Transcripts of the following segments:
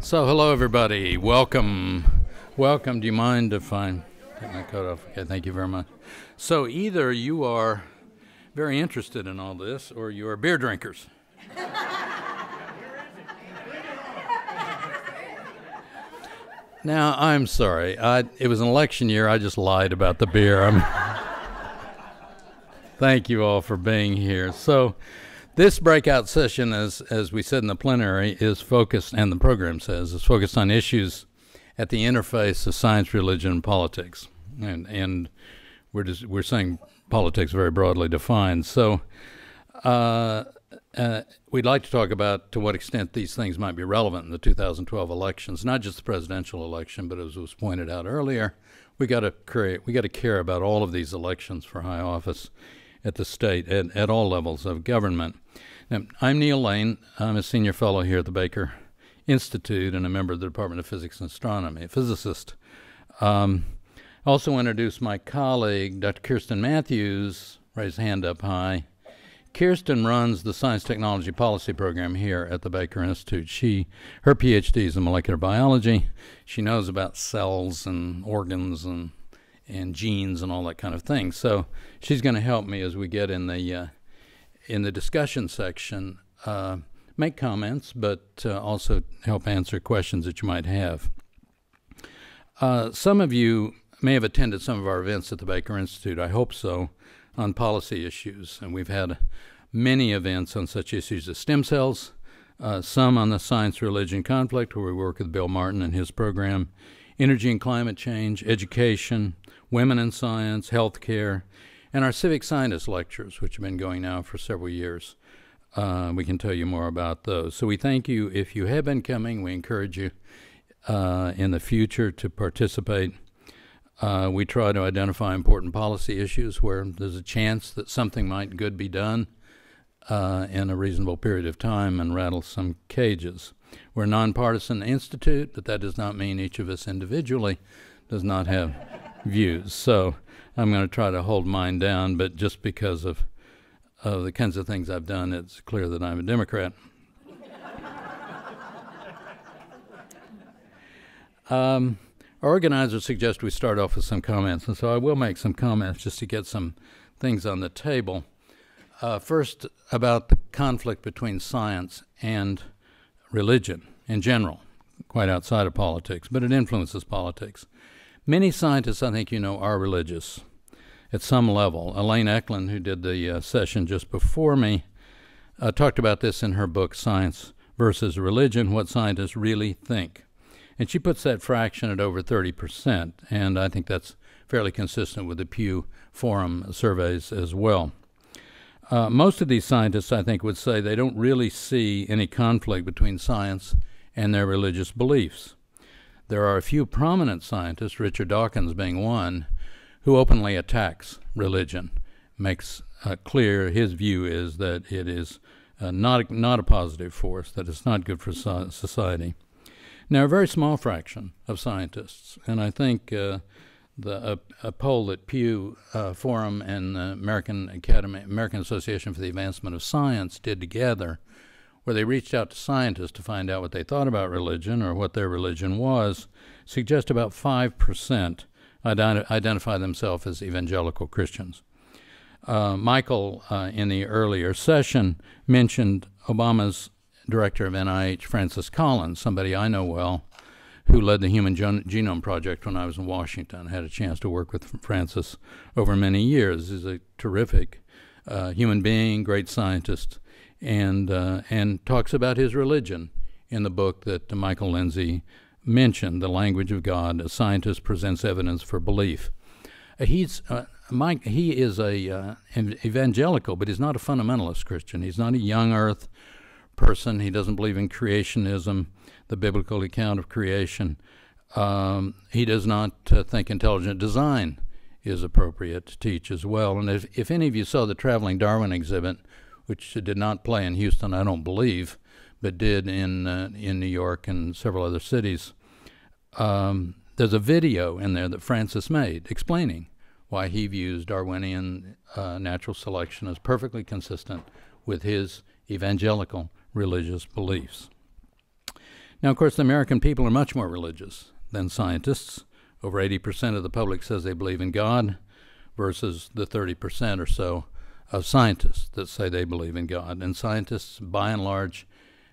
So hello everybody, welcome. Do you mind if I take my coat off? Okay, thank you very much. So either you are very interested in all this or you are beer drinkers. Now, I'm sorry, it was an election year, I just lied about the beer. Thank you all for being here. So this breakout session, as we said in the plenary, is focused, and the program says, is focused on issues at the interface of science, religion, and politics. And we're saying politics very broadly defined. So we'd like to talk about to what extent these things might be relevant in the 2012 elections, not just the presidential election, but as was pointed out earlier, we got to care about all of these elections for high office at the state, at all levels of government. Now, I'm Neal Lane. I'm a senior fellow here at the Baker Institute and a member of the Department of Physics and Astronomy, a physicist. Also introduce my colleague, Dr. Kirsten Matthews. Raise hand up high. Kirsten runs the Science Technology Policy Program here at the Baker Institute. Her PhD is in molecular biology. She knows about cells and organs and genes and all that kind of thing. So she's going to help me as we get in the discussion section, make comments, but also help answer questions that you might have. Some of you may have attended some of our events at the Baker Institute, I hope so, on policy issues. And we've had many events on such issues as stem cells, some on the science-religion conflict, where we work with Bill Martin and his program, energy and climate change, education, women in science, healthcare, and our civic scientist lectures, which have been going now for several years. We can tell you more about those. So we thank you if you have been coming. We encourage you in the future to participate. We try to identify important policy issues where there's a chance that something might good be done in a reasonable period of time and rattle some cages. We're a nonpartisan institute, but that does not mean each of us individually does not have views. So I'm going to try to hold mine down, but just because of the kinds of things I've done, it's clear that I'm a Democrat. Our organizers suggest we start off with some comments, and so I will make some comments just to get some things on the table. First, about the conflict between science and religion in general, quite outside of politics, but it influences politics. Many scientists, I think you know, are religious at some level. Elaine Eklund, who did the session just before me, talked about this in her book, Science versus Religion, What Scientists Really Think. And she puts that fraction at over 30%, and I think that's fairly consistent with the Pew Forum surveys as well. Most of these scientists, I think, would say they don't really see any conflict between science and their religious beliefs. There are a few prominent scientists, Richard Dawkins being one, who openly attacks religion, makes clear his view is that it is not a positive force, that it's not good for society. Now, a very small fraction of scientists, and I think a poll that Pew Forum and the American Association for the Advancement of Science did together, where they reached out to scientists to find out what they thought about religion or what their religion was, suggest about 5% identify themselves as evangelical Christians. Michael, in the earlier session, mentioned Obama's director of NIH, Francis Collins, somebody I know well, who led the Human Genome Project when I was in Washington. I had a chance to work with Francis over many years. He's a terrific human being, great scientist, and talks about his religion in the book that Michael Lindsay mentioned, The Language of God. A Scientist Presents Evidence for Belief. He is a evangelical, but he's not a fundamentalist Christian. He's not a young earth person. He doesn't believe in creationism, the biblical account of creation. He does not think intelligent design is appropriate to teach as well. And if any of you saw the Traveling Darwin exhibit, which did not play in Houston, I don't believe, but did in New York and several other cities, there's a video in there that Francis made explaining why he views Darwinian natural selection as perfectly consistent with his evangelical religious beliefs. Now, of course, the American people are much more religious than scientists. Over 80% of the public says they believe in God versus the 30% or so of scientists that say they believe in God. And scientists, by and large,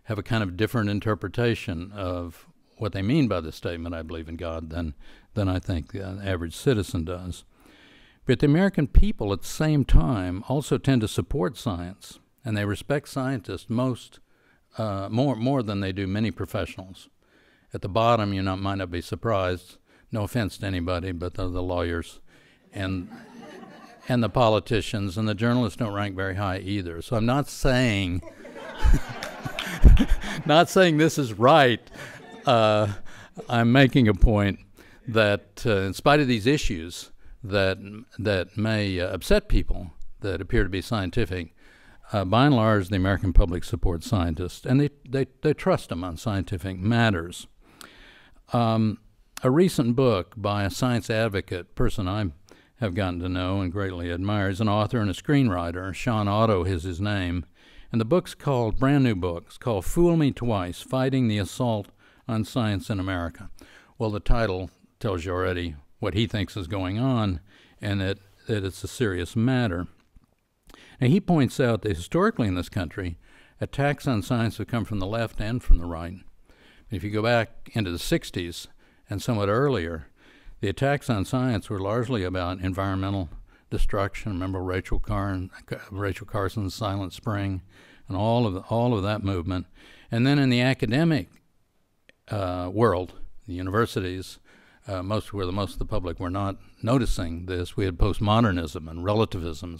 have a kind of different interpretation of what they mean by the statement, I believe in God, than I think the average citizen does. But the American people at the same time also tend to support science, and they respect scientists more than they do many professionals. At the bottom, you might not be surprised, no offense to anybody, but the lawyers and the politicians, and the journalists don't rank very high either. So I'm not saying this is right. I'm making a point that in spite of these issues that may upset people that appear to be scientific, by and large, the American public supports scientists, and they trust them on scientific matters. A recent book by a science advocate, person I have gotten to know and greatly admire, is an author and a screenwriter. Sean Otto is his name. And the book's called, brand new book, it's called Fool Me Twice, Fighting the Assault on Science in America. Well, the title tells you already what he thinks is going on, and that it's a serious matter. And he points out that historically in this country, attacks on science have come from the left and from the right. If you go back into the 60s and somewhat earlier, the attacks on science were largely about environmental destruction. Remember Rachel Carson's Silent Spring, and all of that movement. And then in the academic world, the universities, most of the public were not noticing this. We had postmodernism and relativism,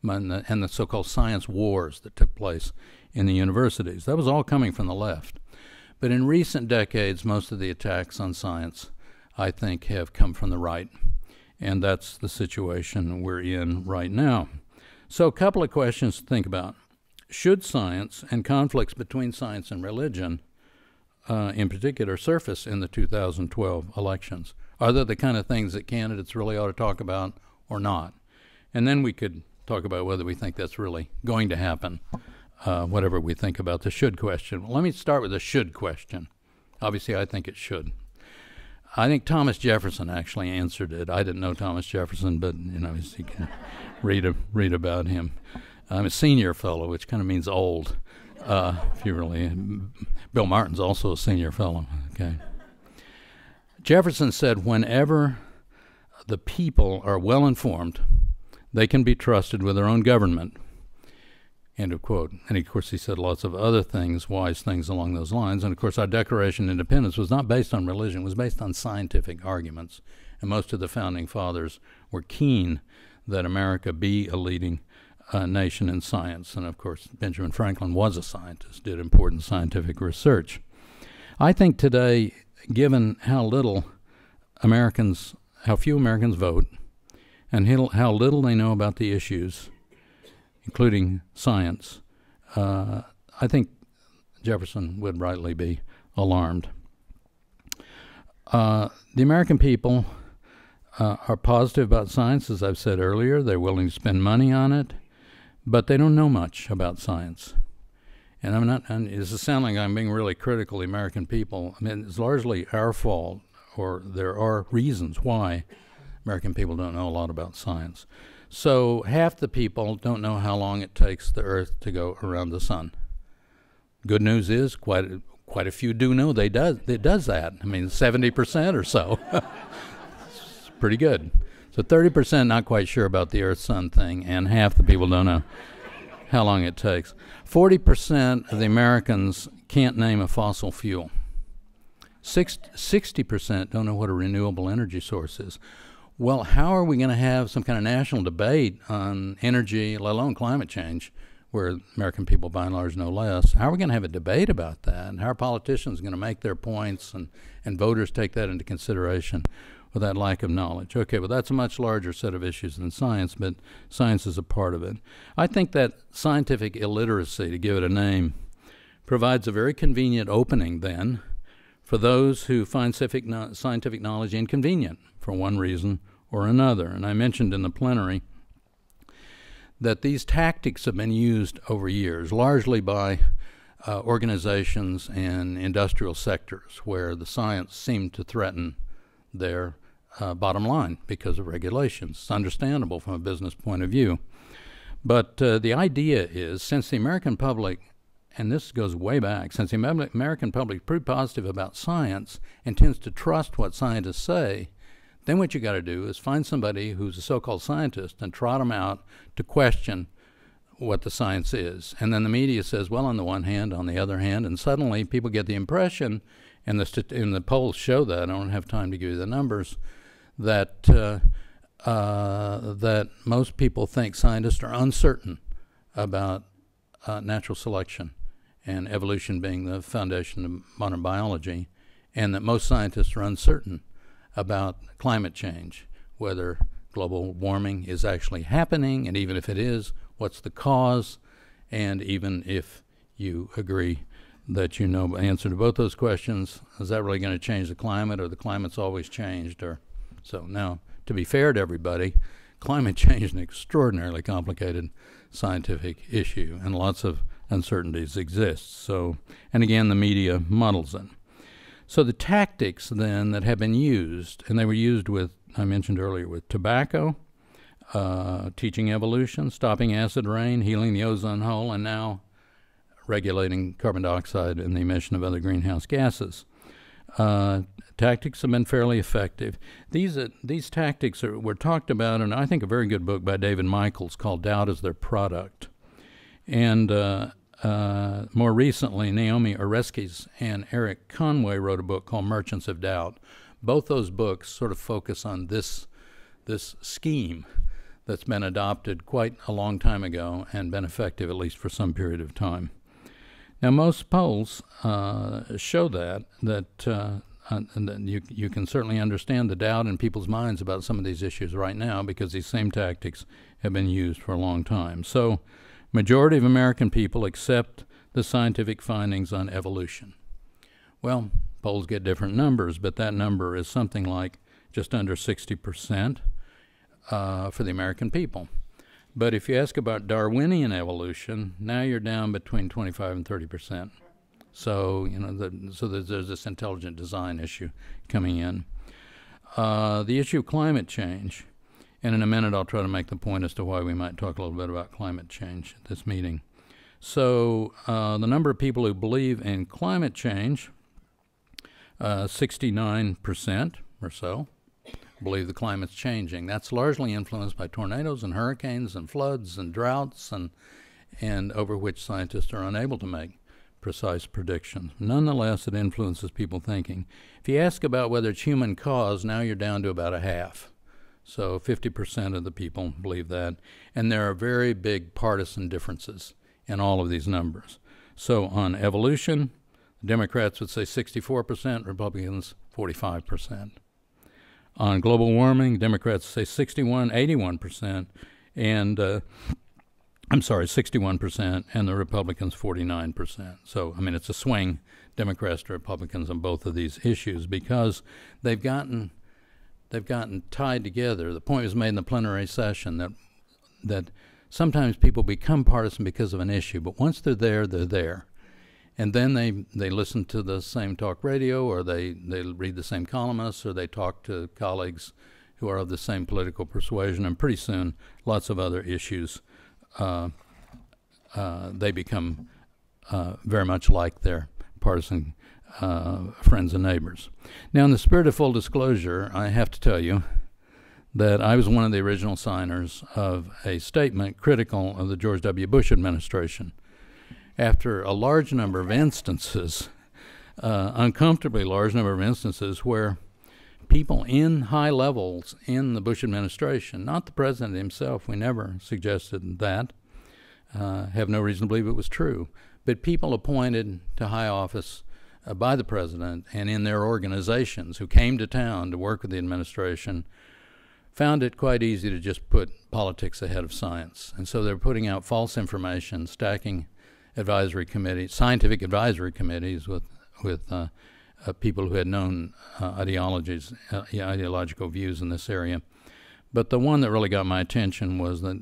and the so-called science wars that took place in the universities. That was all coming from the left. But in recent decades, most of the attacks on science, I think, have come from the right. And that's the situation we're in right now. So a couple of questions to think about. Should science and conflicts between science and religion, in particular, surface in the 2012 elections? Are they the kind of things that candidates really ought to talk about or not? And then we could talk about whether we think that's really going to happen, whatever we think about the should question. Well, let me start with the should question. Obviously, I think it should. I think Thomas Jefferson actually answered it. I didn't know Thomas Jefferson, but you can read about him. I'm a senior fellow, which kind of means old. If you really, Bill Martin's also a senior fellow. Okay. Jefferson said, whenever the people are well informed, they can be trusted with their own government. End of quote. And of course, he said lots of other things, wise things along those lines. And of course, our Declaration of Independence was not based on religion; it was based on scientific arguments. And most of the founding fathers were keen that America be a leading nation in science. And of course, Benjamin Franklin was a scientist, did important scientific research. I think today, given how few Americans vote, and how little they know about the issues, including science, I think Jefferson would rightly be alarmed. The American people are positive about science, as I've said earlier. They're willing to spend money on it, but they don't know much about science. And it doesn't sound like I'm being really critical of the American people. I mean, it's largely our fault, or there are reasons why American people don't know a lot about science. So half the people don't know how long it takes the Earth to go around the sun. Good news is quite a few do know it does that. I mean, 70% or so. It's pretty good. So 30% not quite sure about the Earth-Sun thing, and half the people don't know how long it takes. 40% of the Americans can't name a fossil fuel. 60% don't know what a renewable energy source is. Well, how are we going to have some kind of national debate on energy, let alone climate change, where American people by and large know less? How are we going to have a debate about that? And how are politicians going to make their points and voters take that into consideration with that lack of knowledge? Okay, well, that's a much larger set of issues than science, but science is a part of it. I think that scientific illiteracy, to give it a name, provides a very convenient opening then for those who find scientific knowledge inconvenient for one reason or another. And I mentioned in the plenary that these tactics have been used over years, largely by organizations and industrial sectors where the science seemed to threaten their bottom line because of regulations. It's understandable from a business point of view. But the idea is, since the American public, and this goes way back, since the American public is pretty positive about science and tends to trust what scientists say, then what you got to do is find somebody who's a so-called scientist and trot them out to question what the science is. And then the media says, well, on the one hand, on the other hand, and suddenly people get the impression, and the polls show that, I don't have time to give you the numbers, that that most people think scientists are uncertain about natural selection and evolution being the foundation of modern biology, and that most scientists are uncertain about climate change, whether global warming is actually happening, and even if it is, what's the cause, and even if you agree that you know the answer to both those questions, is that really going to change the climate, or the climate's always changed? Or so now, to be fair to everybody, climate change is an extraordinarily complicated scientific issue, and lots of uncertainties exist. So, and again, the media muddles it. So the tactics then that have been used, and they were used with, I mentioned earlier, with tobacco, teaching evolution, stopping acid rain, healing the ozone hole, and now regulating carbon dioxide and the emission of other greenhouse gases. Tactics have been fairly effective. These tactics were talked about in, I think, a very good book by David Michaels called Doubt is Their Product. And more recently, Naomi Oreskes and Eric Conway wrote a book called Merchants of Doubt. Both those books sort of focus on this scheme that's been adopted quite a long time ago and been effective at least for some period of time. Now, most polls show that you can certainly understand the doubt in people's minds about some of these issues right now because these same tactics have been used for a long time. So, majority of American people accept the scientific findings on evolution. Well, polls get different numbers, but that number is something like just under 60% for the American people. But if you ask about Darwinian evolution, now you're down between 25 and 30%. So, there's this intelligent design issue coming in. The issue of climate change, and in a minute I'll try to make the point as to why we might talk a little bit about climate change at this meeting. So, the number of people who believe in climate change, 69% or so, believe the climate's changing. That's largely influenced by tornadoes and hurricanes and floods and droughts and over which scientists are unable to make precise predictions. Nonetheless, it influences people thinking. If you ask about whether it's human caused, now you're down to about a half. So 50% of the people believe that. And there are very big partisan differences in all of these numbers. So on evolution, Democrats would say 64%, Republicans 45%. On global warming, Democrats say 81%, and 61%, and the Republicans 49%. So, I mean, it's a swing, Democrats to Republicans on both of these issues because they've gotten tied together. The point was made in the plenary session that sometimes people become partisan because of an issue, but once they're there, they're there. And then they listen to the same talk radio, or they read the same columnists, or they talk to colleagues who are of the same political persuasion, and pretty soon lots of other issues they become very much like their partisan friends and neighbors. Now, in the spirit of full disclosure, I have to tell you that I was one of the original signers of a statement critical of the George W. Bush administration. After a large number of instances, uncomfortably large number of instances where people in high levels in the Bush administration, not the president himself, we never suggested that, have no reason to believe it was true, but people appointed to high office by the president and in their organizations who came to town to work with the administration found it quite easy to just put politics ahead of science. And so they're putting out false information, stacking advisory committees, scientific advisory committees with people who had known ideological views in this area. But the one that really got my attention was that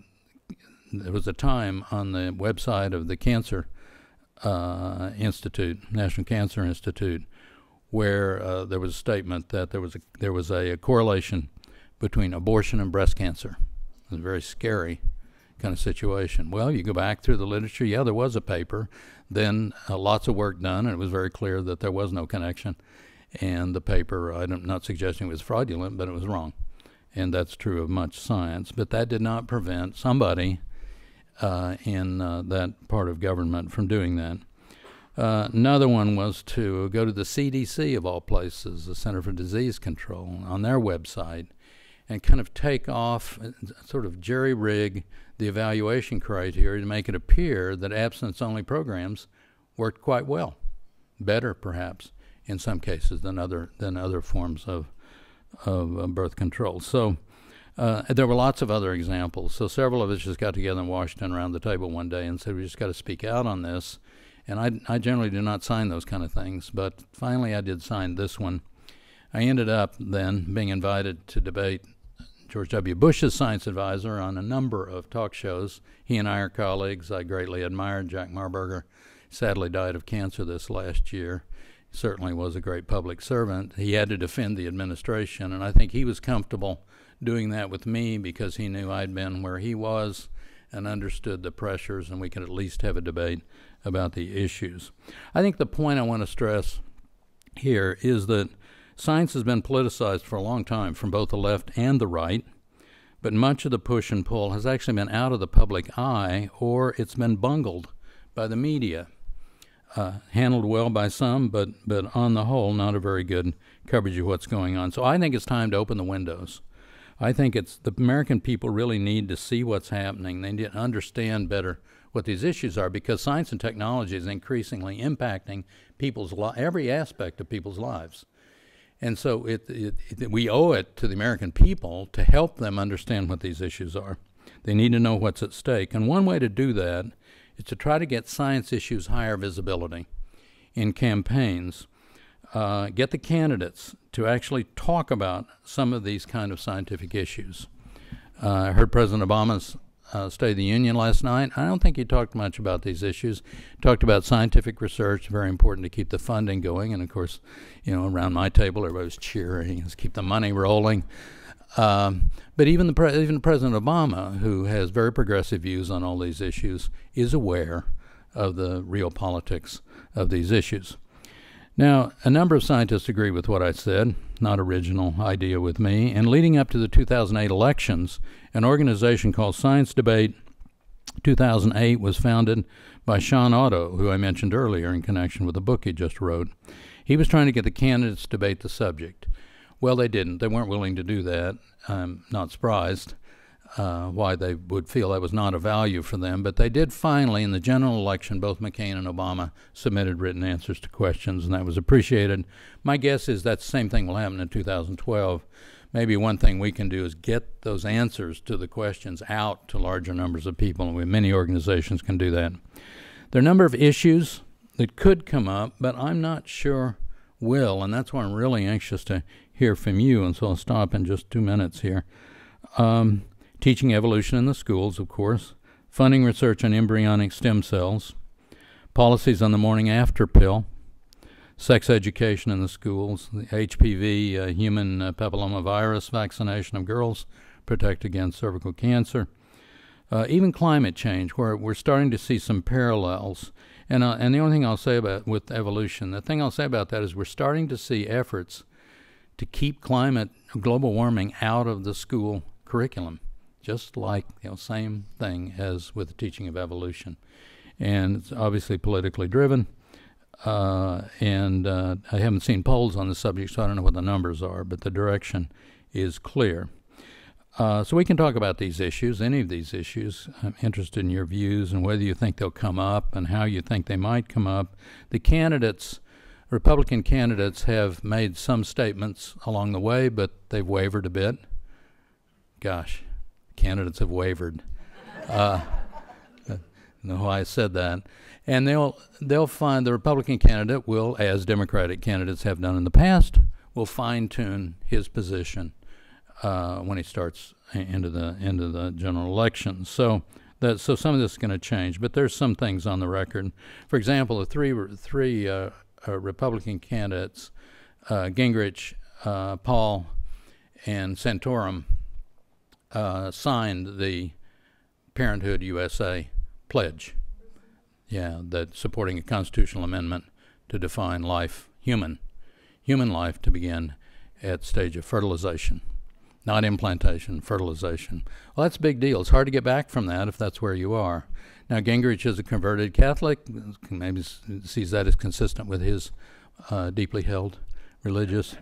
there was a time on the website of the Cancer Institute, National Cancer Institute, where there was a statement that there was a correlation between abortion and breast cancer. It was a very scary kind of situation. Well, you go back through the literature, yeah, there was a paper, then lots of work done, and it was very clear that there was no connection. And the paper, I'm not suggesting it was fraudulent, but it was wrong. And that's true of much science. But that did not prevent somebody in that part of government from doing that. Another one was to go to the CDC, of all places, the Center for Disease Control, on their website, and kind of take off, sort of jerry-rig the evaluation criteria to make it appear that abstinence-only programs worked quite well, better perhaps in some cases than other forms of birth control. So there were lots of other examples. So several of us just got together in Washington around the table one day and said, we just got to speak out on this. And I generally do not sign those kind of things, but finally I did sign this one. I ended up then being invited to debate George W. Bush's science advisor on a number of talk shows. He and I are colleagues. I greatly admired Jack Marburger. Sadly died of cancer this last year. He certainly was a great public servant. He had to defend the administration, and I think he was comfortable doing that with me because he knew I'd been where he was and understood the pressures, and we could at least have a debate about the issues. I think the point I want to stress here is that science has been politicized for a long time from both the left and the right, but much of the push and pull has actually been out of the public eye, or it's been bungled by the media. Handled well by some, but on the whole, not a very good coverage of what's going on. So I think it's time to open the windows. I think the American people really need to see what's happening. They need to understand better what these issues are, because science and technology is increasingly impacting every aspect of people's lives. And so we owe it to the American people to help them understand what these issues are. They need to know what's at stake. And one way to do that is to try to get science issues higher visibility in campaigns. Get the candidates to actually talk about some of these kind of scientific issues. I heard President Obama's State of the Union last night. I don't think he talked much about these issues. He talked about scientific research, very important to keep the funding going. And of course, around my table, everybody was cheering, let's keep the money rolling. But even President Obama, who has very progressive views on all these issues, is aware of the real politics of these issues. Now, a number of scientists agree with what I said, not original idea with me, and leading up to the 2008 elections, an organization called Science Debate 2008 was founded by Sean Otto, who I mentioned earlier in connection with the book he just wrote. He was trying to get the candidates to debate the subject. Well, they didn't. They weren't willing to do that. I'm not surprised why they would feel that was not a value for them. But they did finally, in the general election, both McCain and Obama submitted written answers to questions, and that was appreciated. My guess is that the same thing will happen in 2012. Maybe one thing we can do is get those answers to the questions out to larger numbers of people, and many organizations can do that. There are a number of issues that could come up, but I'm not sure will, and that's why I'm really anxious to hear from you, and so I'll stop in just 2 minutes here. Teaching evolution in the schools, of course, funding research on embryonic stem cells, policies on the morning after pill, sex education in the schools, the HPV, human papillomavirus vaccination of girls, protect against cervical cancer, even climate change, where we're starting to see some parallels. And the only thing I'll say with evolution, the thing I'll say about that is we're starting to see efforts to keep global warming out of the school curriculum, just like same thing as with the teaching of evolution. And it's obviously politically driven, and I haven't seen polls on the subject, so I don't know what the numbers are, but the direction is clear. So we can talk about these issues, any of these issues. I'm interested in your views and whether you think they'll come up and how you think they might come up. The candidates, Republican candidates, have made some statements along the way, but they've wavered a bit. Gosh, candidates have wavered. I don't know why I said that. And they'll find the Republican candidate will, as Democratic candidates have done in the past, will fine-tune his position when he starts into the general election. So So some of this is going to change, but there's some things on the record. For example, the three Republican candidates, Gingrich, Paul, and Santorum, signed the Parenthood USA pledge. Yeah, that supporting a constitutional amendment to define life, human life, to begin at stage of fertilization. Not implantation, fertilization. Well, that's a big deal. It's hard to get back from that if that's where you are. Now, Gingrich is a converted Catholic, maybe sees that as consistent with his deeply held religious.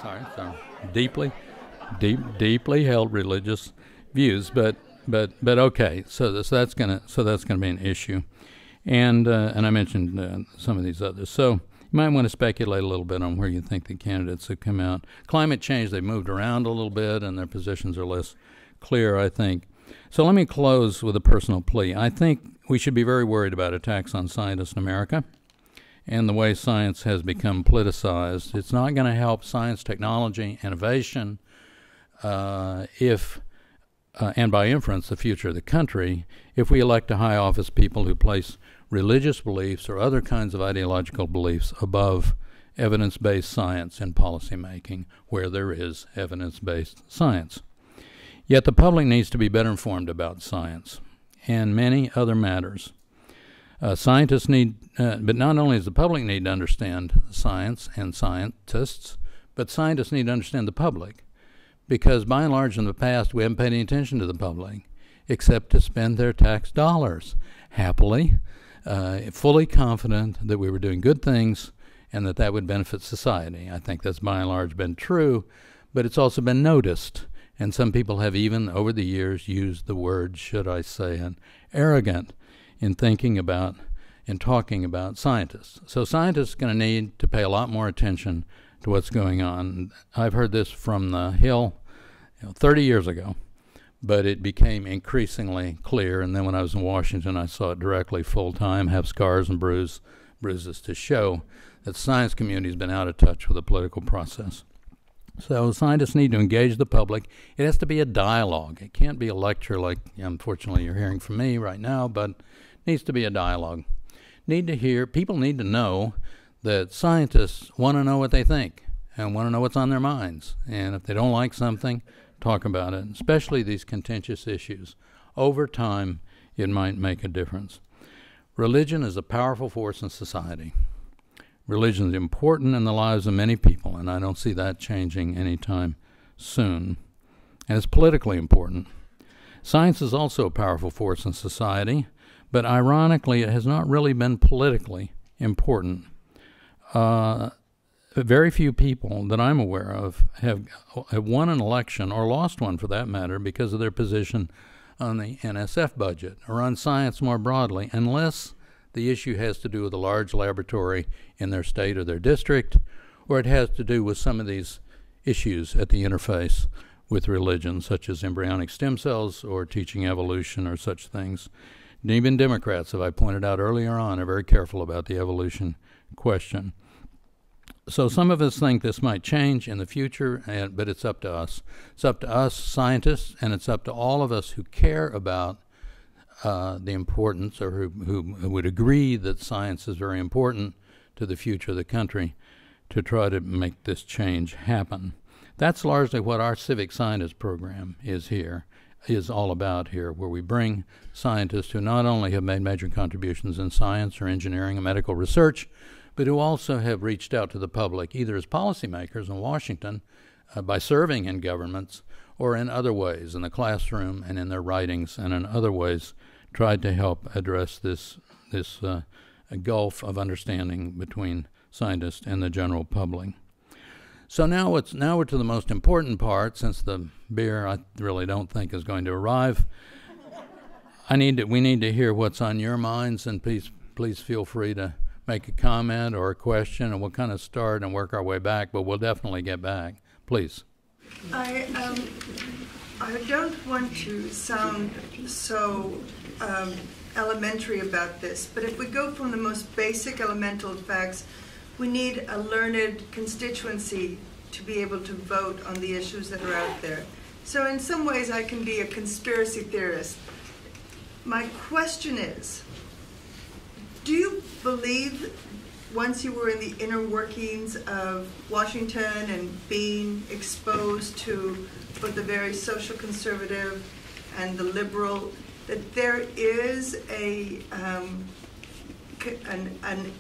sorry. Deeply held religious views, but okay. So that's gonna be an issue, and I mentioned some of these others. So you might want to speculate a little bit on where you think the candidates have come out. Climate change, they've moved around a little bit, and their positions are less clear, I think. So let me close with a personal plea. I think we should be very worried about attacks on scientists in America and the way science has become politicized. It's not going to help science, technology, innovation, and by inference, the future of the country, if we elect to high office people who place religious beliefs or other kinds of ideological beliefs above evidence-based science in policymaking, where there is evidence-based science. Yet the public needs to be better informed about science and many other matters. Scientists need, but not only does the public need to understand science and scientists, but scientists need to understand the public, because by and large in the past we haven't paid any attention to the public except to spend their tax dollars happily, fully confident that we were doing good things and that would benefit society. I think that's by and large been true, but it's also been noticed. And some people have even over the years used the word, should I say, arrogant in thinking about and talking about scientists. So scientists are going to need to pay a lot more attention to what's going on. I've heard this from the Hill 30 years ago, but it became increasingly clear. And then when I was in Washington, I saw it directly full-time, have scars and bruises to show that the science community has been out of touch with the political process. So scientists need to engage the public. It has to be a dialogue. It can't be a lecture like, unfortunately, you're hearing from me right now, but it needs to be a dialogue. People need to know that scientists want to know what they think and want to know what's on their minds. And if they don't like something, talk about it, especially these contentious issues. Over time, it might make a difference. Religion is a powerful force in society. Religion is important in the lives of many people, and I don't see that changing anytime soon. And it's politically important. Science is also a powerful force in society, but ironically, it has not really been politically important. Very few people that I'm aware of have won an election, or lost one for that matter, because of their position on the NSF budget or on science more broadly, unless the issue has to do with a large laboratory in their state or their district, or it has to do with some of these issues at the interface with religion, such as embryonic stem cells or teaching evolution or such things. And even Democrats, as I pointed out earlier on, are very careful about the evolution question. So some of us think this might change in the future, but it's up to us. It's up to us scientists, and it's up to all of us who care about the importance, or who would agree that science is very important to the future of the country, to try to make this change happen. That's largely what our civic scientist program is all about here, where we bring scientists who not only have made major contributions in science or engineering and medical research, but who also have reached out to the public, either as policymakers in Washington, by serving in governments, or in other ways, in the classroom and in their writings, and in other ways tried to help address this gulf of understanding between scientists and the general public. So now we're to the most important part, since the beer I really don't think is going to arrive. We need to hear what's on your minds, and please feel free to make a comment or a question, and we'll kind of start and work our way back, but we'll definitely get back. Please. I don't want to sound so elementary about this, but if we go from the most basic elemental facts, we need a learned constituency to be able to vote on the issues that are out there. So in some ways I can be a conspiracy theorist. My question is, do you believe once you were in the inner workings of Washington and being exposed to both the very social conservative and the liberal, that there is an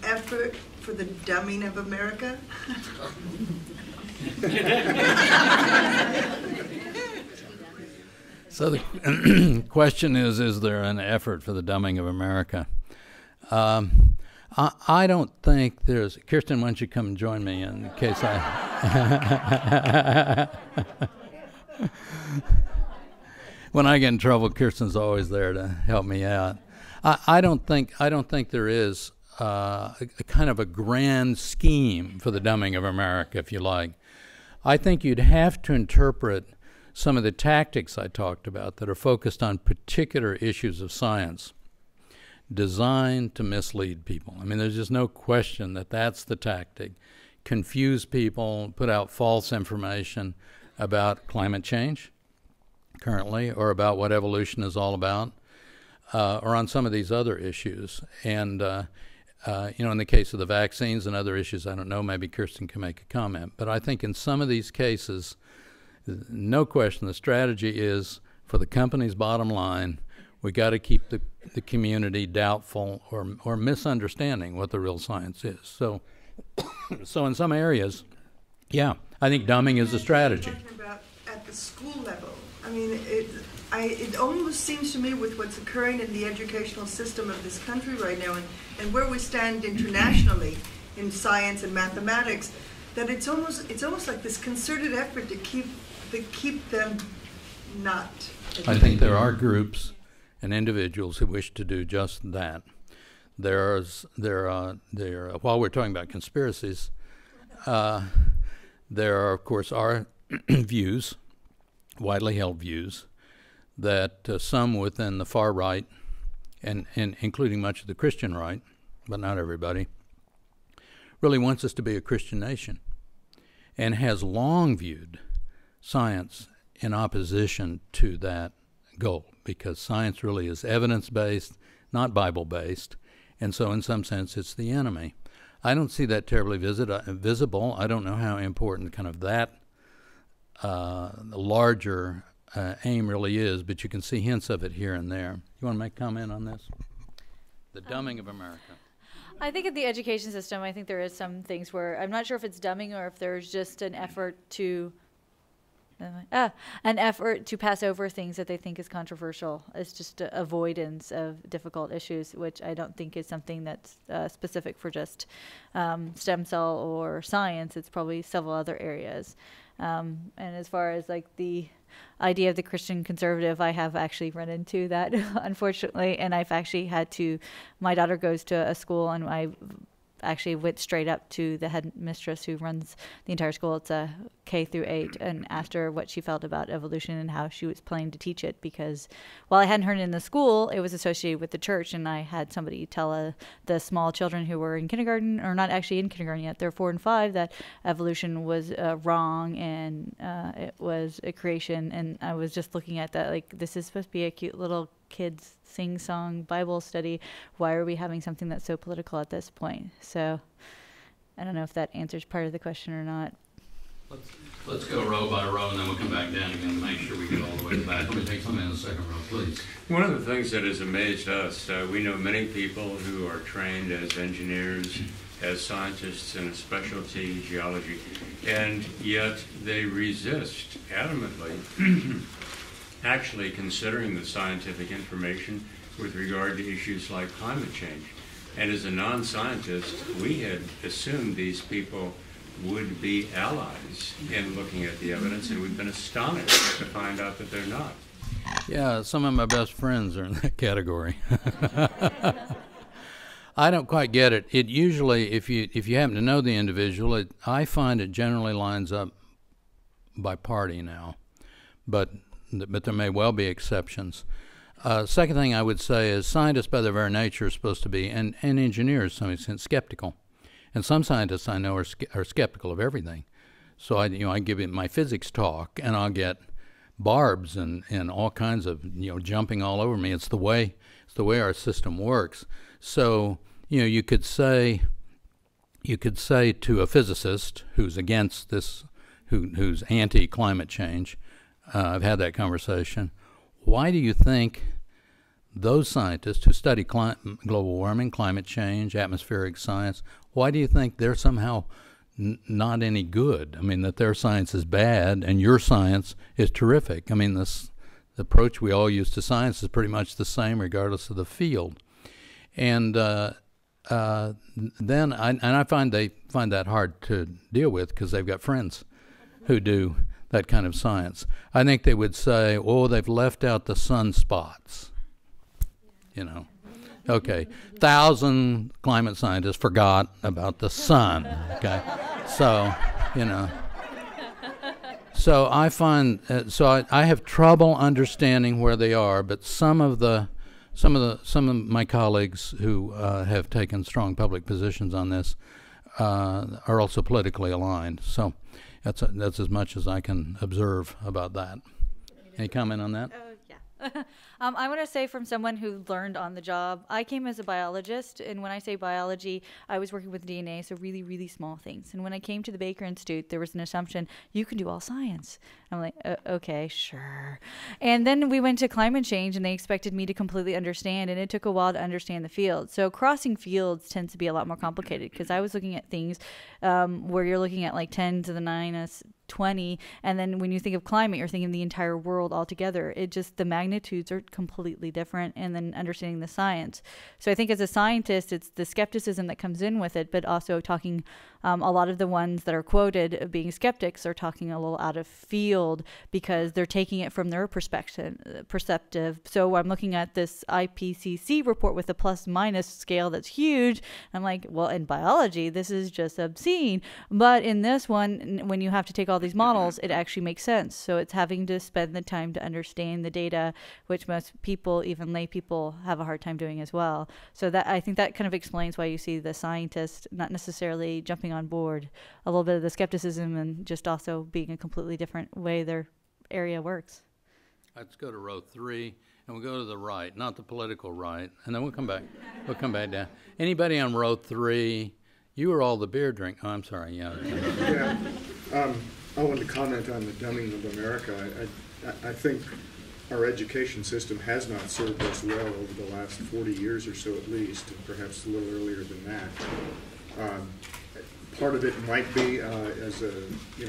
effort for the dumbing of America? So the question is there an effort for the dumbing of America? I don't think there's... Kirsten, why don't you come join me in case I... When I get in trouble, Kirsten's always there to help me out. I don't think there is a kind of a grand scheme for the dumbing of America, if you like. I think you'd have to interpret some of the tactics I talked about that are focused on particular issues of science, designed to mislead people. I mean, there's just no question that that's the tactic. Confuse people, put out false information about climate change currently, or about what evolution is all about, or on some of these other issues. And, in the case of the vaccines and other issues, I don't know, maybe Kirsten can make a comment. But I think in some of these cases, no question, the strategy is for the company's bottom line, we got to keep the community doubtful or misunderstanding what the real science is. So in some areas, yeah, I think dumbing is a strategy. Talking about at the school level, I mean, it almost seems to me with what's occurring in the educational system of this country right now, and where we stand internationally in science and mathematics, that it's almost like this concerted effort to keep them not educated. I think there are groups and individuals who wish to do just that. While we're talking about conspiracies, there are, of course, views, widely held views, that some within the far right, and including much of the Christian right, but not everybody, really wants us to be a Christian nation, and has long viewed science in opposition to that goal, because science really is evidence-based, not Bible-based, and so in some sense it's the enemy. I don't see that terribly visible. I don't know how important kind of that larger aim really is, but you can see hints of it here and there. You want to make a comment on this? The dumbing of America. I think in the education system, I think there is some things where I'm not sure if it's dumbing or if there's just an effort to pass over things that they think is controversial. It's just avoidance of difficult issues, which I don't think is something that's specific for just stem cell or science. It's probably several other areas. And as far as like the idea of the Christian conservative, I have actually run into that, unfortunately, and I've actually had to, my daughter goes to a school, and I actually went straight up to the headmistress who runs the entire school. It's a K-8, and asked her what she felt about evolution and how she was planning to teach it, because while I hadn't heard it in the school, it was associated with the church, and I had somebody tell the small children who were in kindergarten, or not actually in kindergarten yet, they're 4 and 5, that evolution was wrong, and it was a creation. And I was just looking at that like, this is supposed to be a cute little kids sing-song Bible study. Why are we having something that's so political at this point? So I don't know if that answers part of the question or not. Let's go row by row, and then we'll come back down again and make sure we get all the way to the back. Let me take something in the second row, please. One of the things that has amazed us, we know many people who are trained as engineers, as scientists in a specialty, geology, and yet they resist adamantly actually considering the scientific information with regard to issues like climate change. And as a non-scientist, we had assumed these people would be allies in looking at the evidence, and we've been astonished to find out that they're not. Yeah, some of my best friends are in that category. I don't quite get it. It usually, if you happen to know the individual, I find it generally lines up by party now, but there may well be exceptions. Second thing I would say is scientists by their very nature are supposed to be, and engineers to some extent, skeptical. And some scientists I know are skeptical of everything. So I give it my physics talk, and I'll get barbs and all kinds of, jumping all over me. It's the way our system works. So, you could say to a physicist who's against this, who's anti-climate change, I've had that conversation, why do you think those scientists who study global warming, climate change, atmospheric science, why do you think they're somehow not any good? I mean, that their science is bad and your science is terrific. I mean, the approach we all use to science is pretty much the same regardless of the field. And then I find they find that hard to deal with because they've got friends who do that kind of science. I think they would say, oh, they've left out the sunspots. Okay, 1,000 climate scientists forgot about the sun. Okay, so so I find I have trouble understanding where they are, but some of my colleagues who have taken strong public positions on this are also politically aligned. So that's as much as I can observe about that. Any comment on that? Yeah. I want to say, from someone who learned on the job, I came as a biologist, and when I say biology, I was working with DNA, so really, really small things. And when I came to the Baker Institute, there was an assumption, you can do all science. I'm like, okay, sure. And then we went to climate change, and they expected me to completely understand, and it took a while to understand the field. So crossing fields tends to be a lot more complicated, because I was looking at things where you're looking at like 10 to the 20, and then when you think of climate, you're thinking the entire world altogether. It just, the magnitudes are completely different, and then understanding the science. So I think as a scientist, it's the skepticism that comes in with it, but also talking, a lot of the ones that are quoted being skeptics are talking a little out of field because they're taking it from their perspective. So I'm looking at this IPCC report with a plus minus scale that's huge. I'm like, well, in biology, this is just obscene. But in this one, when you have to take all these models, it actually makes sense. So it's having to spend the time to understand the data, which most people, even lay people, have a hard time doing as well. So that, I think that kind of explains why you see the scientist not necessarily jumping on board, a little bit of the skepticism, and just also being a completely different way their area works. Let's go to row 3, and we'll go to the right, not the political right, and then we'll come back. We'll come back down. Anybody on row 3? You were all the beer drink. Oh, I'm sorry. Yeah. I wanted to comment on the dumbing of America. I think our education system has not served us well over the last 40 years or so at least, and perhaps a little earlier than that. Part of it might be as a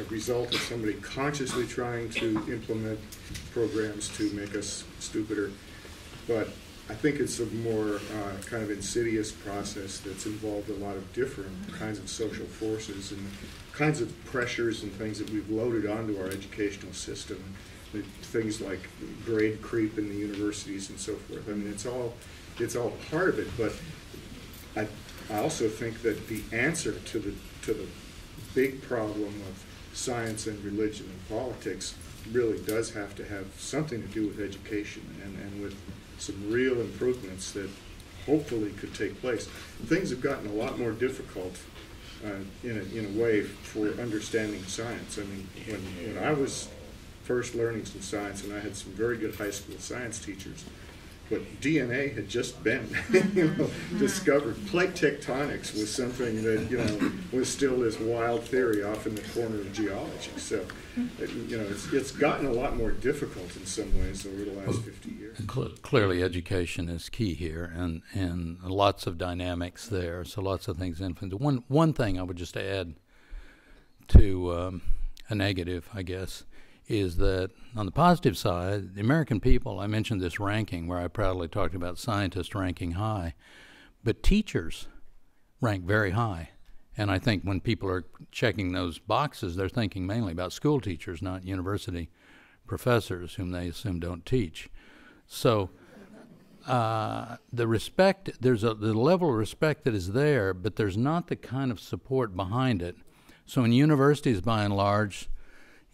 result of somebody consciously trying to implement programs to make us stupider, but I think it's a more kind of insidious process that's involved a lot of different kinds of social forces and kinds of pressures and things that we've loaded onto our educational system. Things like grade creep in the universities and so forth. I mean, it's all part of it, but I also think that the answer to the big problem of science and religion and politics really does have to have something to do with education and with some real improvements that hopefully could take place. Things have gotten a lot more difficult in a way for understanding science. I mean, when I was first learning some science, and I had some very good high school science teachers, but DNA had just been discovered. Plate tectonics was something that was still this wild theory off in the corner of geology. So it's gotten a lot more difficult in some ways over the last 50 years. Clearly education is key here, and lots of dynamics there, so lots of things influence. One thing I would just add to a negative, I guess, is that on the positive side, the American people, I mentioned this ranking where I proudly talked about scientists ranking high, but teachers rank very high. And I think when people are checking those boxes, they're thinking mainly about school teachers, not university professors whom they assume don't teach. So the respect, there's the level of respect that is there, but there's not the kind of support behind it. So in universities, by and large,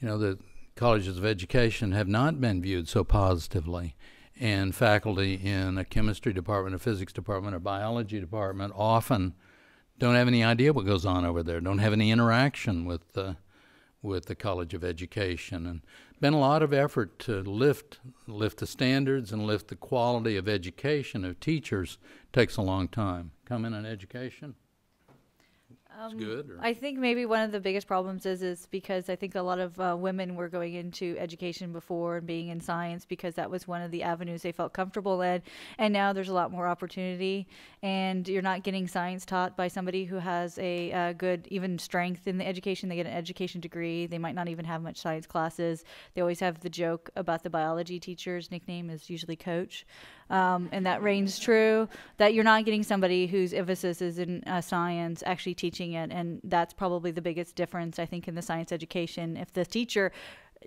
the colleges of education have not been viewed so positively, and faculty in a chemistry department, a physics department, a biology department often don't have any idea what goes on over there, don't have any interaction with the College of Education. And been a lot of effort to lift the standards and lift the quality of education of teachers. Takes a long time. Comment on education? It's good. Or? I think maybe one of the biggest problems is because I think a lot of women were going into education before and being in science because that was one of the avenues they felt comfortable in, and now there's a lot more opportunity, and you're not getting science taught by somebody who has a good even strength in the education. They get an education degree. They might not even have much science classes. They always have the joke about the biology teacher's nickname is usually coach. And that reigns true, that you're not getting somebody whose emphasis is in science actually teaching it. And that's probably the biggest difference, I think, in the science education. If the teacher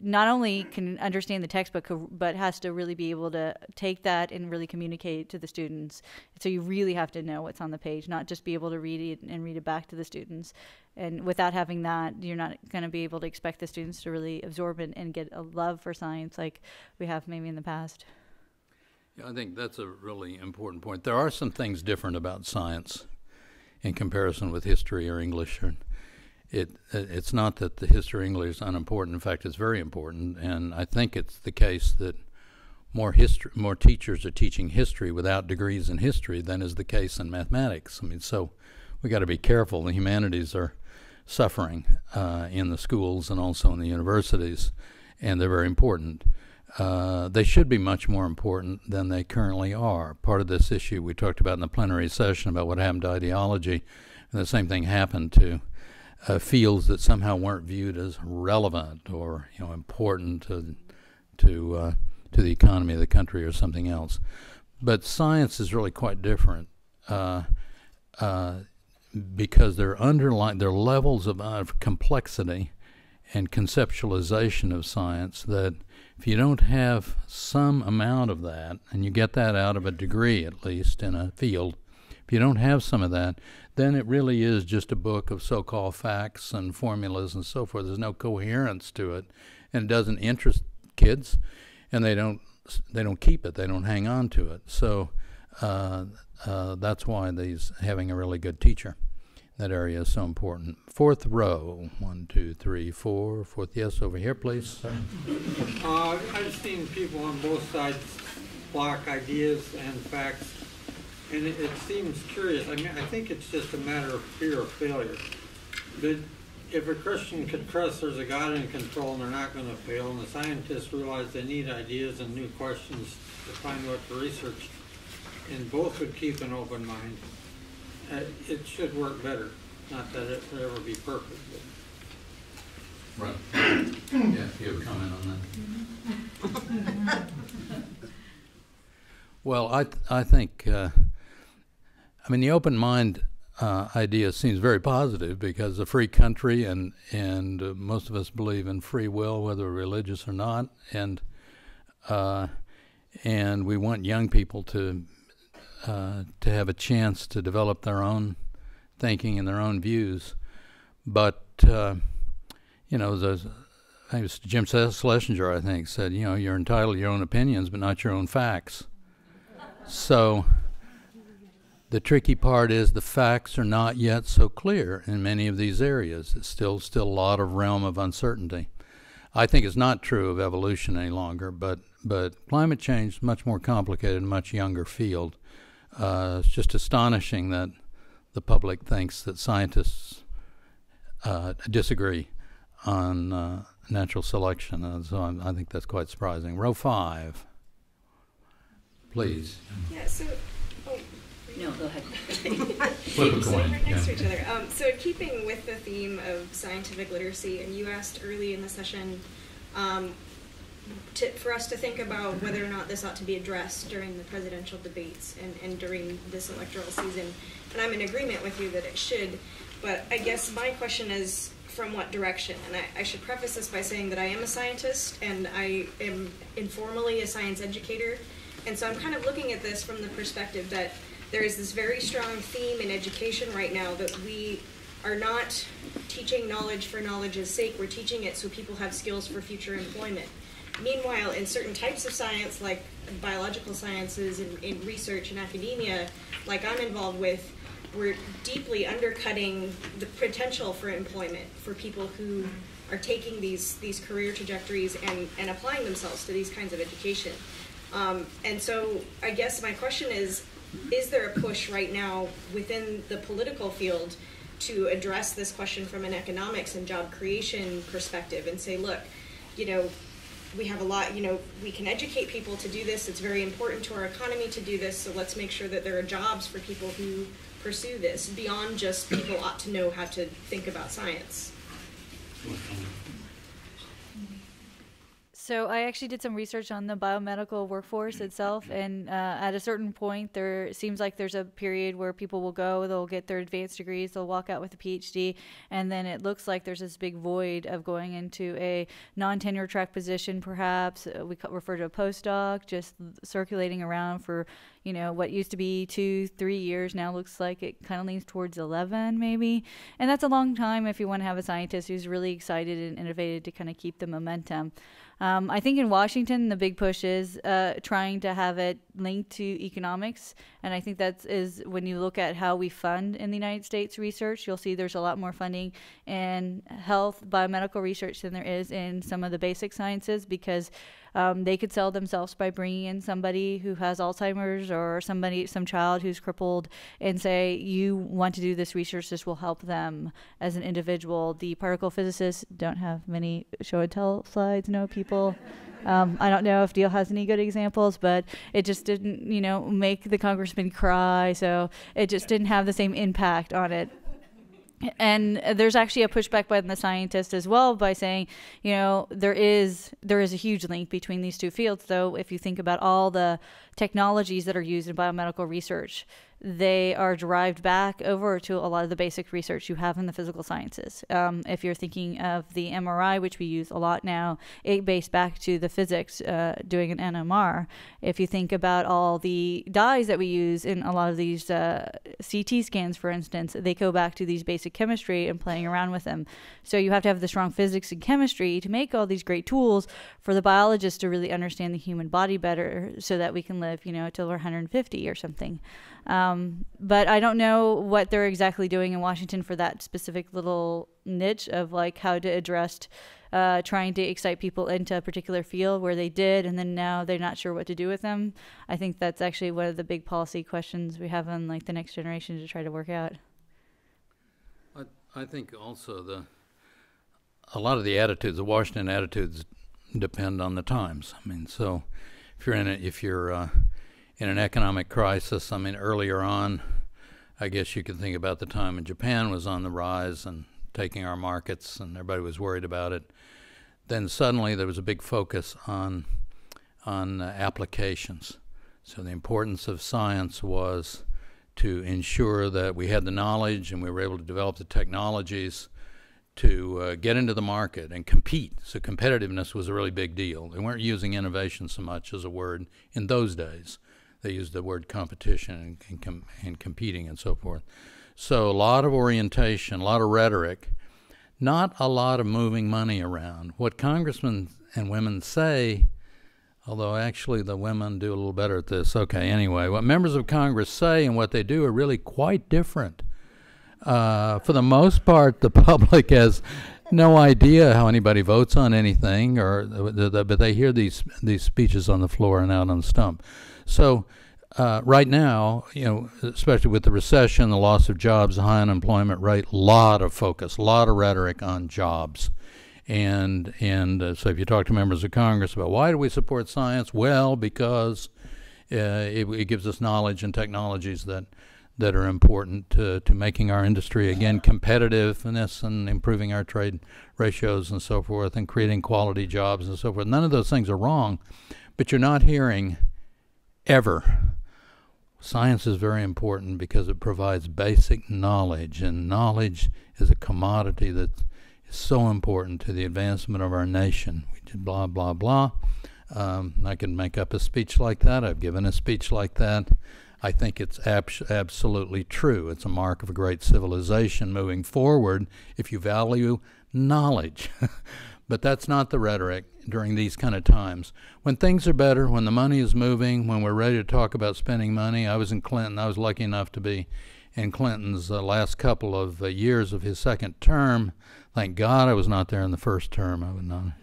not only can understand the textbook, but has to really be able to take that and really communicate to the students. So you really have to know what's on the page, not just be able to read it and read it back to the students. And without having that, you're not going to be able to expect the students to really absorb it and get a love for science like we have maybe in the past. Yeah, I think that's a really important point. There are some things different about science in comparison with history or English. It's not that the history or English is unimportant. In fact, it's very important. And I think it's the case that more teachers are teaching history without degrees in history than is the case in mathematics. I mean, so we got to be careful. The humanities are suffering in the schools and also in the universities, and they're very important. They should be much more important than they currently are. Part of this issue we talked about in the plenary session about what happened to ideology, and the same thing happened to fields that somehow weren't viewed as relevant or important to the economy of the country or something else. But science is really quite different because their levels of complexity and conceptualization of science that if you don't have some amount of that, and you get that out of a degree at least in a field, if you don't have some of that, then it really is just a book of so-called facts and formulas and so forth. There's no coherence to it, and it doesn't interest kids, and they don't keep it. They don't hang on to it. So that's why having a really good teacher in that area is so important. Fourth row, 1, 2, 3, 4. Fourth, yes, over here, please. I've seen people on both sides block ideas and facts, and it seems curious. I mean, I think it's just a matter of fear of failure. But if a Christian can trust there's a God in control and they're not going to fail, and the scientists realize they need ideas and new questions to find what to research, and both would keep an open mind, it should work better. Not that it would ever be perfect. But. Right. Yeah, you have a comment on that? Well, I think, the open mind idea seems very positive because a free country and most of us believe in free will, whether we're religious or not, and we want young people to have a chance to develop their own thinking and their own views. But I think it was Jim Schlesinger, I think, said, you're entitled to your own opinions, but not your own facts. So the tricky part is the facts are not yet so clear in many of these areas. It's still a lot of realm of uncertainty. I think it's not true of evolution any longer, but climate change is much more complicated, much younger field. It's just astonishing that the public thinks that scientists disagree on natural selection. So I think that's quite surprising. Row 5, please. Yeah, so... No, go ahead. Flip a coin. So right next to each other. So keeping with the theme of scientific literacy, and you asked early in the session for us to think about whether or not this ought to be addressed during the presidential debates and during this electoral season. And I'm in agreement with you that it should, but I guess my question is from what direction? And I should preface this by saying that I am a scientist and I am informally a science educator. And so I'm kind of looking at this from the perspective that there is this very strong theme in education right now that we are not teaching knowledge for knowledge's sake. We're teaching it so people have skills for future employment. Meanwhile, in certain types of science, like biological sciences and in research and academia, like I'm involved with, we're deeply undercutting the potential for employment for people who are taking these career trajectories and applying themselves to these kinds of education. And so I guess my question is there a push right now within the political field to address this question from an economics and job creation perspective and say, look, we have a lot, we can educate people to do this. It's very important to our economy to do this. So let's make sure that there are jobs for people who pursue this beyond just people ought to know how to think about science. So I actually did some research on the biomedical workforce itself, and at a certain point, it seems like there's a period where people will go, they'll get their advanced degrees, they'll walk out with a PhD, and then it looks like there's this big void of going into a non-tenure track position, perhaps. We refer to a postdoc, just circulating around for, what used to be 2-3 years now looks like it kind of leans towards 11 maybe. And that's a long time if you want to have a scientist who's really excited and innovative to kind of keep the momentum. I think in Washington, the big push is trying to have it linked to economics. And I think that is when you look at how we fund in the United States research, you'll see there's a lot more funding in health, biomedical research than there is in some of the basic sciences, because they could sell themselves by bringing in somebody who has Alzheimer's or some child who's crippled and say, you want to do this research, this will help them as an individual. The particle physicists don't have many show and tell slides, people. I don't know if Neal has any good examples, but it just didn't, make the congressman cry. So it just didn't have the same impact on it. And there's actually a pushback by the scientists as well by saying, there is a huge link between these two fields. Though, if you think about all the technologies that are used in biomedical research, they are derived back over to a lot of the basic research you have in the physical sciences. If you're thinking of the MRI, which we use a lot now, it based back to the physics doing an NMR. If you think about all the dyes that we use in a lot of these CT scans, for instance, they go back to these basic chemistry and playing around with them. So you have to have the strong physics and chemistry to make all these great tools for the biologists to really understand the human body better so that we can live, till we're 150 or something. But I don't know what they're exactly doing in Washington for that specific little niche of how to address trying to excite people into a particular field where they did, and then now they're not sure what to do with them. I think that's actually one of the big policy questions we have on the next generation to try to work out. I think also a lot of the Washington attitudes depend on the times. So if you're in an economic crisis, earlier on, I guess you could think about the time when Japan was on the rise and taking our markets, and everybody was worried about it. Then suddenly there was a big focus on applications. So the importance of science was to ensure that we had the knowledge and we were able to develop the technologies to get into the market and compete. So competitiveness was a really big deal. They weren't using innovation so much as a word in those days. They used the word competition and competing and so forth. So a lot of orientation, a lot of rhetoric, not a lot of moving money around. What congressmen and women say, although actually the women do a little better at this. Okay, anyway, what members of Congress say and what they do are really quite different. For the most part, the public has no idea how anybody votes on anything, but they hear these speeches on the floor and out on the stump. So right now, especially with the recession, the loss of jobs, the high unemployment rate, a lot of focus, a lot of rhetoric on jobs. And so if you talk to members of Congress about why do we support science, well, because it gives us knowledge and technologies that are important to making our industry, again, competitiveness and improving our trade ratios and so forth and creating quality jobs and so forth. None of those things are wrong, but you're not hearing ever. Science is very important because it provides basic knowledge, and knowledge is a commodity that is so important to the advancement of our nation. We did blah, blah, blah. I can make up a speech like that. I've given a speech like that. I think it's absolutely true. It's a mark of a great civilization moving forward if you value knowledge. But that's not the rhetoric during these kind of times. When things are better, when the money is moving, when we're ready to talk about spending money, I was in Clinton. I was lucky enough to be in Clinton's last couple of years of his second term. Thank God I was not there in the first term. I would not.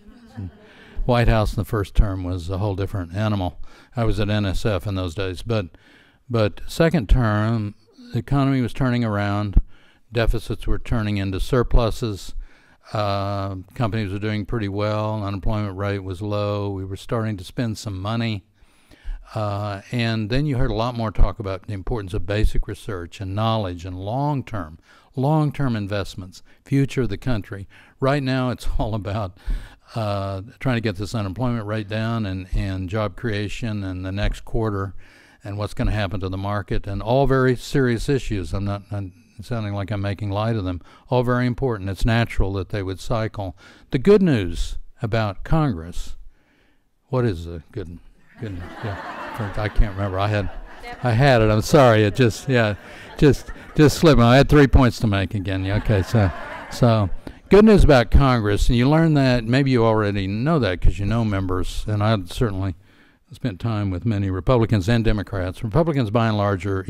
White House in the first term was a whole different animal. I was at NSF in those days. But second term, the economy was turning around. Deficits were turning into surpluses. Companies were doing pretty well. Unemployment rate was low. We were starting to spend some money. And then you heard a lot more talk about the importance of basic research and knowledge and long-term investments, future of the country. Right now it's all about trying to get this unemployment rate down and job creation in the next quarter and what's going to happen to the market, and all very serious issues. I'm sounding like I'm making light of them. All very important. It's natural that they would cycle. The good news about Congress, what is the good news? Yeah, I can't remember. I had it. I'm sorry. It just slipped me. I had 3 points to make again. Yeah, okay, so good news about Congress, and you learn that, maybe you already know that because you know members, and I certainly spent time with many Republicans and Democrats. Republicans, by and large, are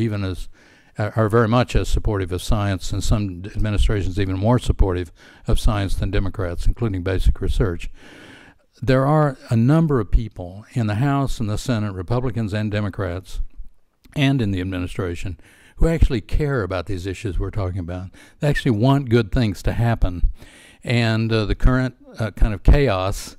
very much as supportive of science, and some administrations even more supportive of science than Democrats, including basic research. There are a number of people in the House and the Senate, Republicans and Democrats, and in the administration, who actually care about these issues we're talking about. They actually want good things to happen. And the current kind of chaos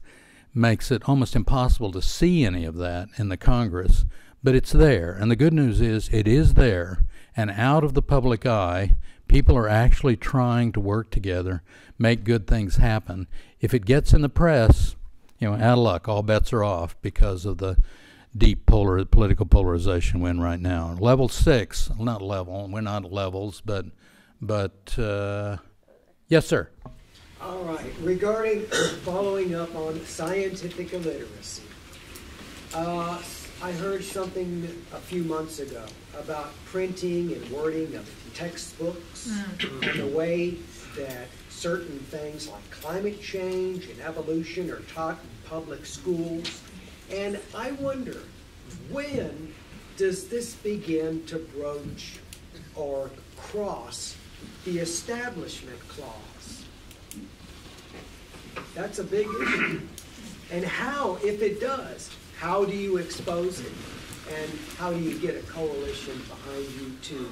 makes it almost impossible to see any of that in the Congress. But it's there. And the good news is it is there. And out of the public eye, people are actually trying to work together, make good things happen. If it gets in the press, out of luck, all bets are off because of the deep political polarization we're in right now. Level 6, not level, we're not levels, but yes, sir. All right, regarding following up on scientific illiteracy, I heard something a few months ago about printing and wording of textbooks and the way that certain things like climate change and evolution are taught in public schools. And I wonder, when does this begin to broach or cross the establishment clause? That's a big issue. And how, if it does, how do you expose it? And how do you get a coalition behind you to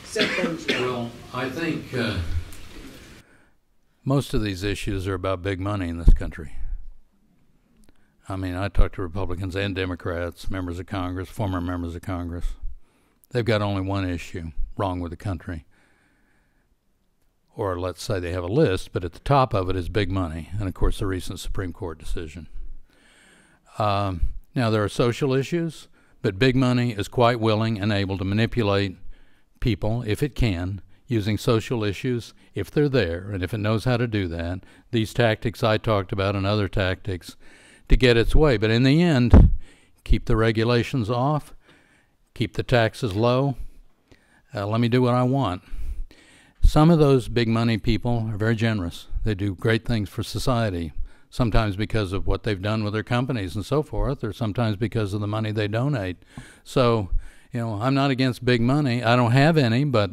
set things right? Well, I think most of these issues are about big money in this country. I mean, I talk to Republicans and Democrats, members of Congress, former members of Congress. They've got only one issue wrong with the country. Or let's say they have a list, but at the top of it is big money, and of course the recent Supreme Court decision. Now there are social issues, but big money is quite willing and able to manipulate people, if it can, using social issues, if they're there, and if it knows how to do that. These tactics I talked about and other tactics to get its way. But in the end, keep the regulations off, keep the taxes low, let me do what I want. Some of those big money people are very generous. They do great things for society, sometimes because of what they've done with their companies and so forth, or sometimes because of the money they donate. So, I'm not against big money. I don't have any, but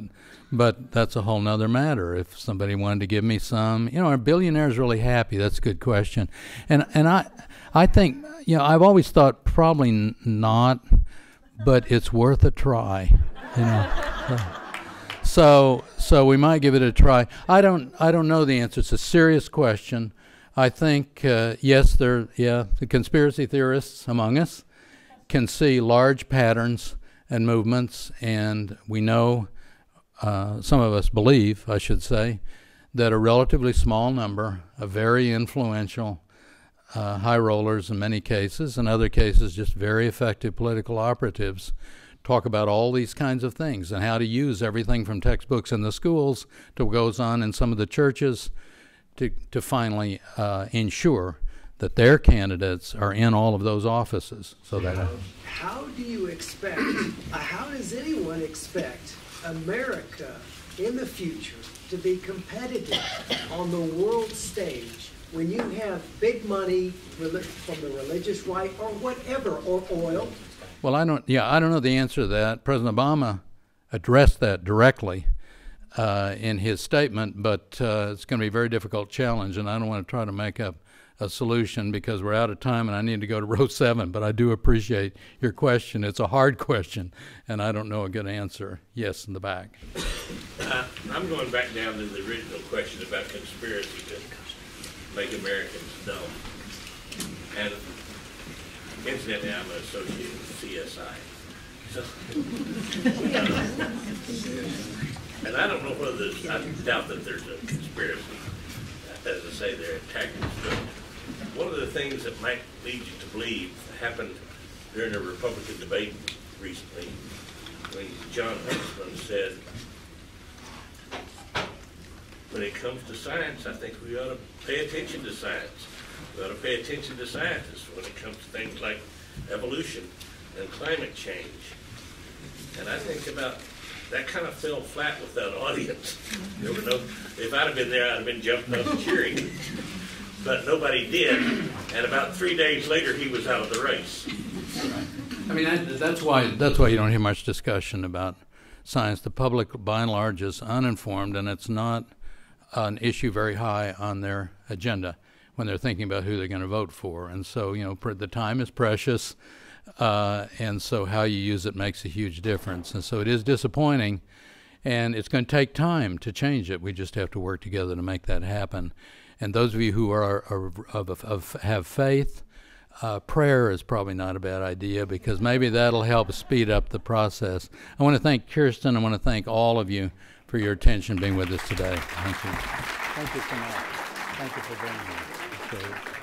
that's a whole nother matter. If somebody wanted to give me some, are billionaires really happy? That's a good question. And I think, I've always thought probably not, but it's worth a try, So we might give it a try. I don't know the answer. It's a serious question. I think, yes, the conspiracy theorists among us can see large patterns and movements, and we know, some of us believe, I should say, that a relatively small number of very influential high rollers in many cases, in other cases just very effective political operatives, talk about all these kinds of things and how to use everything from textbooks in the schools to what goes on in some of the churches to finally ensure that their candidates are in all of those offices. So that how do you expect, how does anyone expect America in the future to be competitive on the world stage when you have big money from the religious right or whatever, or oil? Well, I don't know the answer to that. President Obama address that directly in his statement, but it's going to be a very difficult challenge, and I don't want to try to make up a solution because we're out of time and I need to go to row 7, but I do appreciate your question. It's a hard question, and I don't know a good answer. Yes, in the back. I'm going back down to the original question about conspiracy to make Americans dumb. And incidentally, I'm an associate with CSI. So, and I don't know whether I doubt that there's a conspiracy. As I say, they're attacking us. But one of the things that might lead you to believe happened during a Republican debate recently when John Huntsman said, when it comes to science, I think we ought to pay attention to science. We ought to pay attention to scientists when it comes to things like evolution and climate change. And I think about that kind of fell flat with that audience. There were no, if I'd have been there, I'd have been jumping up and cheering. But nobody did, and about 3 days later, he was out of the race. I mean, that's why you don't hear much discussion about science. The public, by and large, is uninformed, and it's not an issue very high on their agenda when they're thinking about who they're going to vote for. And so, you know, the time is precious, and so how you use it makes a huge difference. And so it is disappointing, and it's going to take time to change it. We just have to work together to make that happen. And those of you who have faith, prayer is probably not a bad idea because maybe that'll help speed up the process. I want to thank Kirsten. I want to thank all of you for your attention being with us today. Thank you. Thank you so much. Thank you for being here.